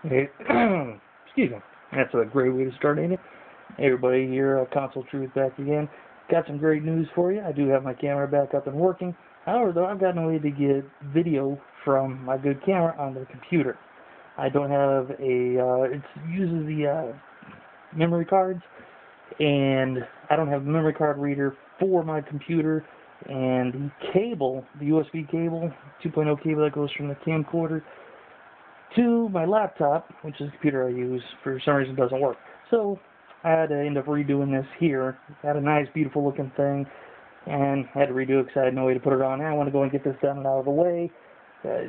Hey, excuse me. That's a great way to start, ain't it? Hey everybody, here, Console Truth back again. Got some great news for you. I do have my camera back up and working. However, though, I've got no way to get video from my good camera onto the computer. I don't have it uses the memory cards, and I don't have a memory card reader for my computer, and the cable, the USB cable, 2.0 cable that goes from the camcorder to my laptop, which is the computer I use, for some reason doesn't work. So I had to end up redoing this here. Had a nice, beautiful looking thing, and had to redo it because I had no way to put it on. Now I want to go and get this done and out of the way,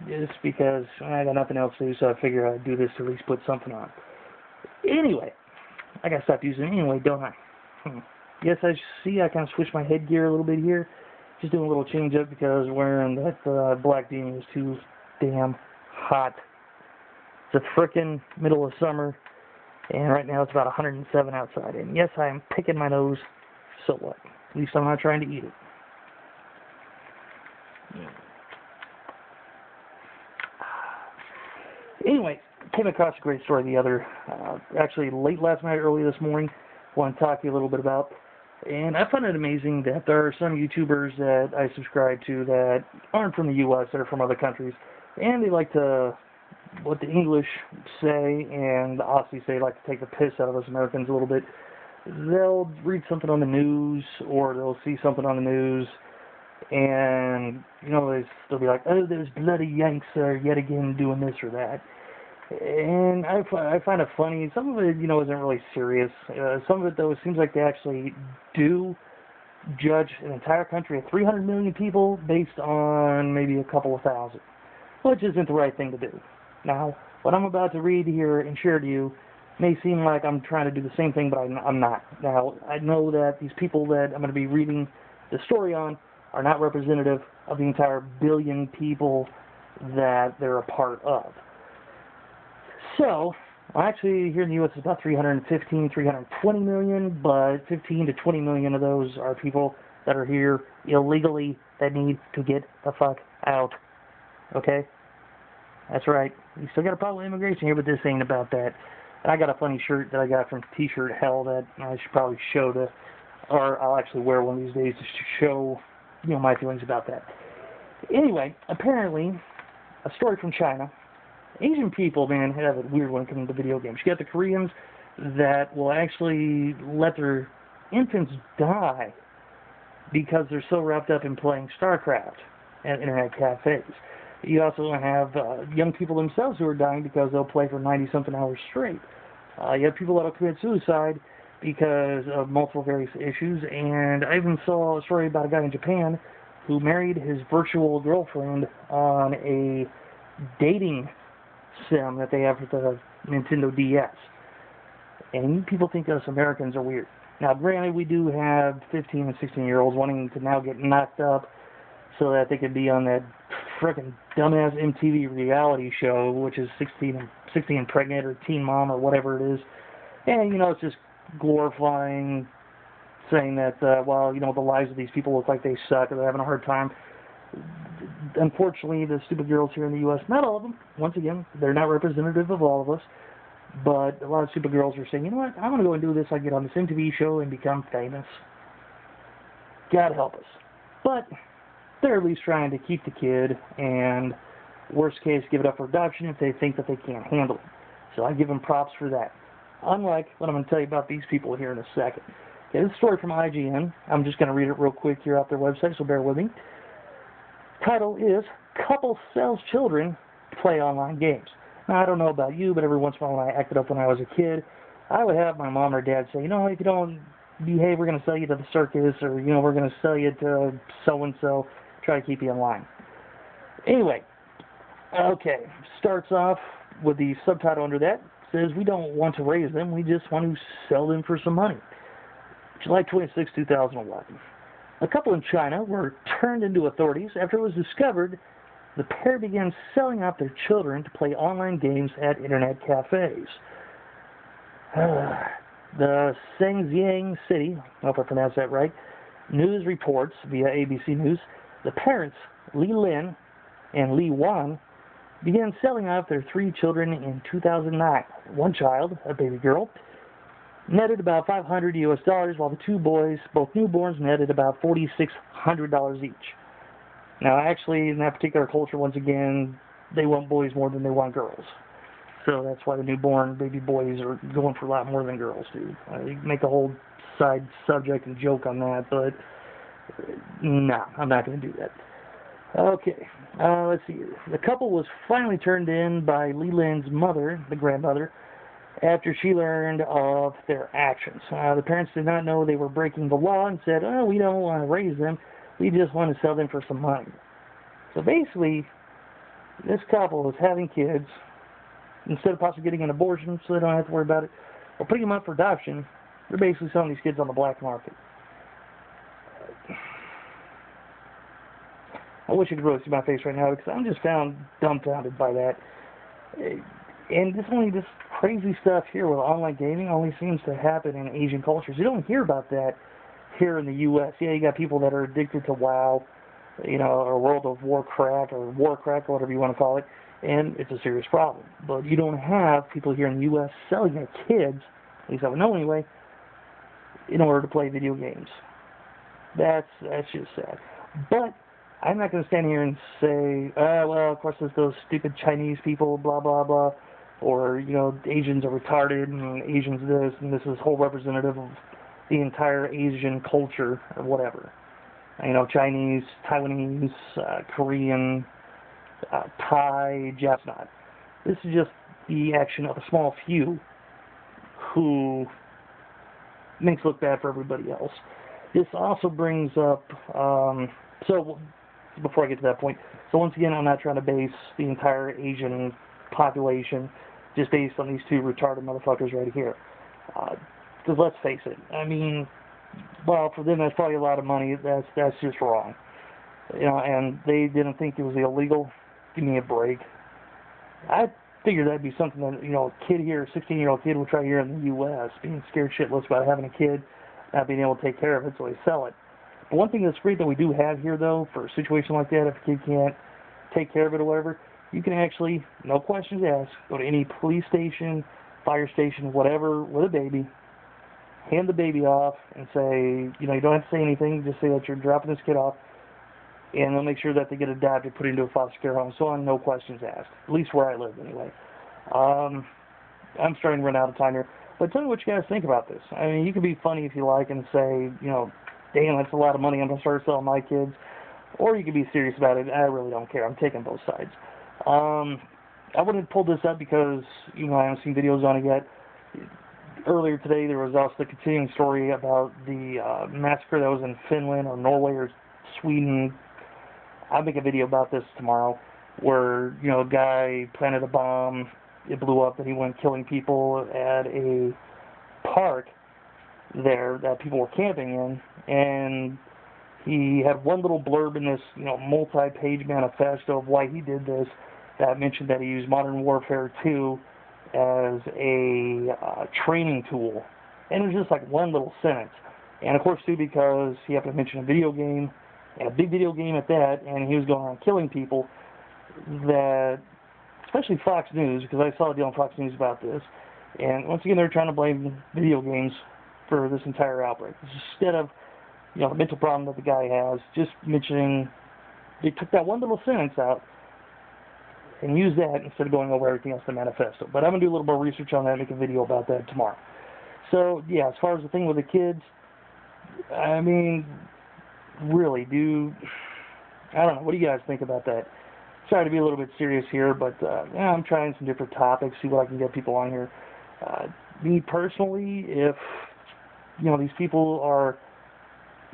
just because I got nothing else to do, so I figured I'd do this to at least put something on. Anyway, I gotta stop using it anyway, don't I? Yes, I see I kind of switched my headgear a little bit here. Just doing a little change up because wearing that black beanie is too damn hot. It's the frickin' middle of summer, and right now it's about 107 outside. And yes, I am picking my nose, so what? At least I'm not trying to eat it. Anyway, came across a great story actually late last night, early this morning. I want to talk to you a little bit about. And I find it amazing that there are some YouTubers that I subscribe to that aren't from the U.S., that are from other countries, and they like to, what the English say and the Aussies say, like to take the piss out of us Americans a little bit. They'll read something on the news, or they'll see something on the news, and, you know, they'll be like, oh, there's bloody Yanks yet again doing this or that. And I find it funny. Some of it, you know, isn't really serious. Some of it, though, it seems like they actually do judge an entire country of 300 million people based on maybe a couple of thousand, which isn't the right thing to do. Now, what I'm about to read here and share to you may seem like I'm trying to do the same thing, but I'm not. Now, I know that these people that I'm going to be reading the story on are not representative of the entire billion people that they're a part of. So, actually, here in the U.S. it's about 315, 320 million, but 15 to 20 million of those are people that are here illegally that need to get the fuck out. Okay? That's right. You still got a problem with immigration here, but this ain't about that. And I got a funny shirt that I got from T-Shirt Hell that I should probably show or I'll actually wear one of these days just to show, you know, my feelings about that. Anyway, apparently, a story from China. Asian people, man, have a weird when it comes to video games. You got the Koreans that will actually let their infants die because they're so wrapped up in playing StarCraft at internet cafes. You also have young people themselves who are dying because they'll play for 90-something hours straight. You have people that will commit suicide because of multiple various issues, and I even saw a story about a guy in Japan who married his virtual girlfriend on a dating sim that they have with the Nintendo DS. And people think us Americans are weird. Now, granted, we do have 15 and 16-year-olds wanting to now get knocked up so that they could be on that frickin' dumbass MTV reality show, which is 16 and pregnant, or Teen Mom, or whatever it is. And, you know, it's just glorifying, saying that, well, you know, the lives of these people look like they suck, or they're having a hard time. Unfortunately, the stupid girls here in the U.S., not all of them, once again, they're not representative of all of us, but a lot of stupid girls are saying, you know what, I'm going to go and do this, I get on this MTV show and become famous. God help us. But they're at least trying to keep the kid, and worst case, give it up for adoption if they think that they can't handle it. So I give them props for that. Unlike what I'm going to tell you about these people here in a second. Okay, this story from IGN. I'm just going to read it real quick here off their website, so bear with me. Title is, Couple Sells Children to Play Online Games. Now, I don't know about you, but every once in a while when I acted up when I was a kid, I would have my mom or dad say, you know, if you don't behave, we're going to sell you to the circus, or, you know, we're going to sell you to so-and-so, try to keep you in line. Anyway, okay, starts off with the subtitle under that. Says, we don't want to raise them, we just want to sell them for some money. July 26, 2011. A couple in China were turned into authorities after it was discovered the pair began selling out their children to play online games at internet cafes. The Shenzhen City, I hope I pronounced that right, news reports via ABC News, the parents, Li Lin and Li Wan, began selling off their 3 children in 2009. One child, a baby girl, netted about $500 US, while the 2 boys, both newborns, netted about $4,600 each. Now, actually, in that particular culture, once again, they want boys more than they want girls. So that's why the newborn baby boys are going for a lot more than girls do. You make a whole side subject and joke on that, but no, I'm not going to do that. Okay, let's see. The couple was finally turned in by Leland's mother, the grandmother, after she learned of their actions. The parents did not know they were breaking the law and said, oh, we don't want to raise them. We just want to sell them for some money. So basically, this couple was having kids, instead of possibly getting an abortion so they don't have to worry about it, or putting them up for adoption, they're basically selling these kids on the black market. I wish you could really see my face right now because I'm just found dumbfounded by that. And this crazy stuff here with online gaming only seems to happen in Asian cultures. You don't hear about that here in the U.S. Yeah, you got people that are addicted to WoW, or World of Warcraft, or Warcraft, or whatever you want to call it, and it's a serious problem. But you don't have people here in the U.S. selling their kids, at least I would know anyway, in order to play video games. That's just sad. But I'm not going to stand here and say, well, of course it's those stupid Chinese people, blah, blah, blah, or, Asians are retarded, and Asians this, and this is whole representative of the entire Asian culture, or whatever. Chinese, Taiwanese, Korean, Thai, Japanese. This is just the action of a small few who makes it look bad for everybody else. This also brings up, so before I get to that point, so once again, I'm not trying to base the entire Asian population just based on these 2 retarded motherfuckers right here. Because let's face it, well, for them that's probably a lot of money. That's just wrong. And they didn't think it was illegal. Give me a break. I figured that'd be something that, a kid here, a 16-year-old kid would try here in the U.S., being scared shitless about having a kid, not being able to take care of it, so they sell it. But one thing that's great that we do have here, though, for a situation like that, if a kid can't take care of it or whatever, you can actually, no questions asked, go to any police station, fire station, whatever, with a baby, hand the baby off, and say, you don't have to say anything, just say that you're dropping this kid off, and they'll make sure that they get adopted, put into a foster care home, so on, no questions asked, at least where I live, anyway. I'm starting to run out of time here, but tell me what you guys think about this. You can be funny if you like and say, damn, that's a lot of money, I'm going to start selling my kids. Or you can be serious about it. I really don't care. I'm taking both sides. I wouldn't have pulled this up because, I haven't seen videos on it yet. Earlier today, there was also the continuing story about the massacre that was in Finland or Norway or Sweden. I'll make a video about this tomorrow where, a guy planted a bomb, it blew up, and he went killing people at a park there that people were camping in, and he had one little blurb in this, multi-page manifesto of why he did this that mentioned that he used Modern Warfare 2 as a training tool. And it was just like one little sentence. And of course, too, because he happened to mention a video game, and a big video game at that, and he was going around killing people, that, especially Fox News, because I saw a deal on Fox News about this, and once again, they're trying to blame video games for this entire outbreak. Instead of, the mental problem that the guy has, just mentioning, they took that one little sentence out and used that instead of going over everything else in the manifesto. But I'm going to do a little more research on that and make a video about that tomorrow. So, yeah, as far as the thing with the kids, really, I don't know, what do you guys think about that? Sorry to be a little bit serious here, but I'm trying some different topics, see what I can get people on here. Me personally, if these people are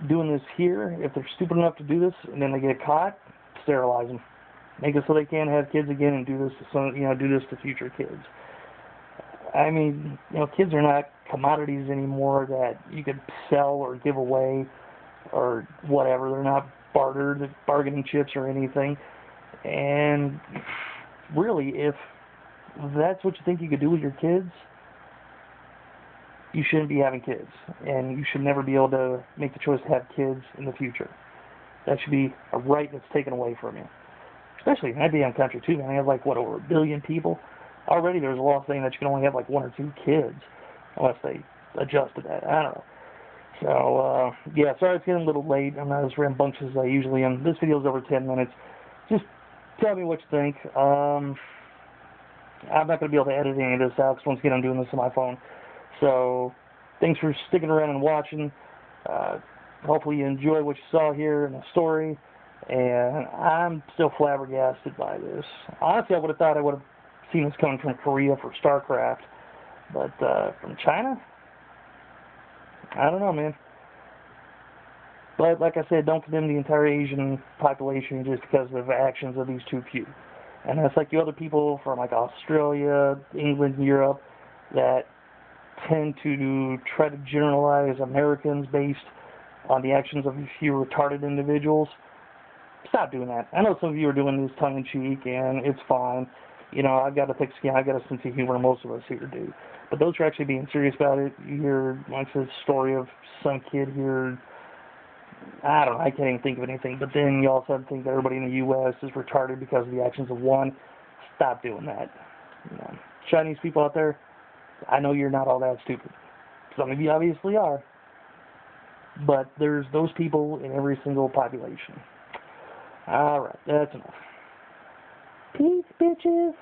doing this here, if they're stupid enough to do this and then they get caught, sterilize them, make it so they can't have kids again and do this to future kids. Kids are not commodities anymore that you could sell or give away or whatever. They're not bartered, bargaining chips or anything. And really, if that's what you think you could do with your kids, you shouldn't be having kids. And you should never be able to make the choice to have kids in the future. That should be a right that's taken away from you. especially in that damn country too, man. They have like, what, over 1 billion people? Already there's a law saying that you can only have like 1 or 2 kids, unless they adjusted that. I don't know. So, yeah, sorry it's getting a little late. I'm not as rambunctious as I usually am. This video's over 10 minutes. Just tell me what you think. I'm not going to be able to edit any of this out, because once again I'm doing this on my phone. So, thanks for sticking around and watching. Hopefully you enjoy what you saw here in the story. And I'm still flabbergasted by this. Honestly, I would have thought I would have seen this coming from Korea for StarCraft. But from China? I don't know, man. But like I said, don't condemn the entire Asian population just because of the actions of these too few. And that's like the other people from like Australia, England, Europe that tend to try to generalize Americans based on the actions of a few retarded individuals. Stop doing that. I know some of you are doing this tongue-in-cheek, and it's fine. You know, I've got a thick skin, I've got a sense of humor, most of us here do. But those who are actually being serious about it, you hear, like this story of some kid here, I don't know, I can't even think of anything, but then you also have to think that everybody in the U.S. is retarded because of the actions of one. Stop doing that. You know, Chinese people out there, I know you're not all that stupid. Some of you obviously are. But there's those people in every single population. Alright, that's enough. Peace, bitches.